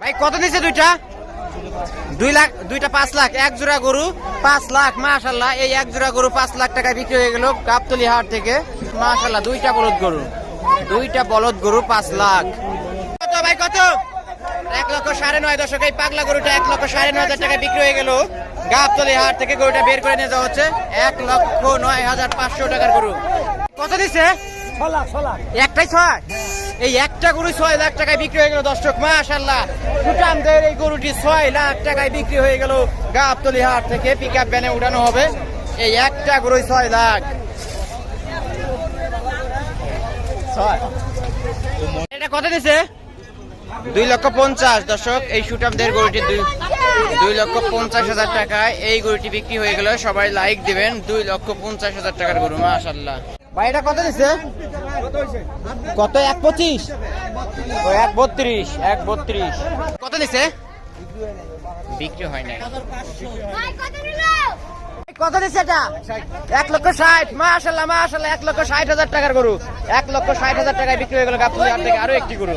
ভাই কত দিছে দুইটা? 2 লাখ, দুইটা 5 লাখ, এক জোড়া গরু 5 লাখ। মাশাআল্লাহ, এই এক জোড়া গরু 5 লাখ টাকায় বিক্রি হয়ে গেল গাবতলী হাট থেকে। মাশাআল্লাহ, দুইটা বলদ গরু 5 লাখ। কত ভাই কত? 1,09,500। দর্শক, এই পাগলা গরুটা 1,09,500 টাকায় বিক্রি হয়ে গেল গাবতলী হাট থেকে। গরুটা বের করে নিয়ে যাওয়া হচ্ছে 1,09,500 টাকার গরু। কত দিছে? 6 লাখ 6 লাখ। একটাই 6? এই একটা গরু 6 লাখ টাকায় বিক্রি হয়ে গেল দর্শক। মাশাআল্লাহ, সুঠামদের এই গরুটি 6 লাখ টাকায় বিক্রি হয়ে গেল গাবতলী হাট থেকে। পিকআপ ভ্যানে উঠানো হবে। এই একটা গরু 6 লাখ। এটা কত দিছে? 2,50,000। দর্শক, এই সুঠামদের গরুটি 2,50,000 টাকায় এই গরুটি বিক্রি হয়ে গেল। সবাই লাইক দিবেন। 2,50,000 টাকার গরু। মাশাআল্লাহ। ভাই এটা কত দিছে? কত? 1,25,000? 1,32,000। কত দিছে? বিক্রি হয় নাই। কত দিছে এটা? 1,60,000। মাশাআল্লাহ মাশাআল্লাহ, 1,60,000 টাকার গরু। 1,60,000 টাকায় বিক্রি হয়ে গেল গাবতলী হাট থেকে আরো একটি গরু।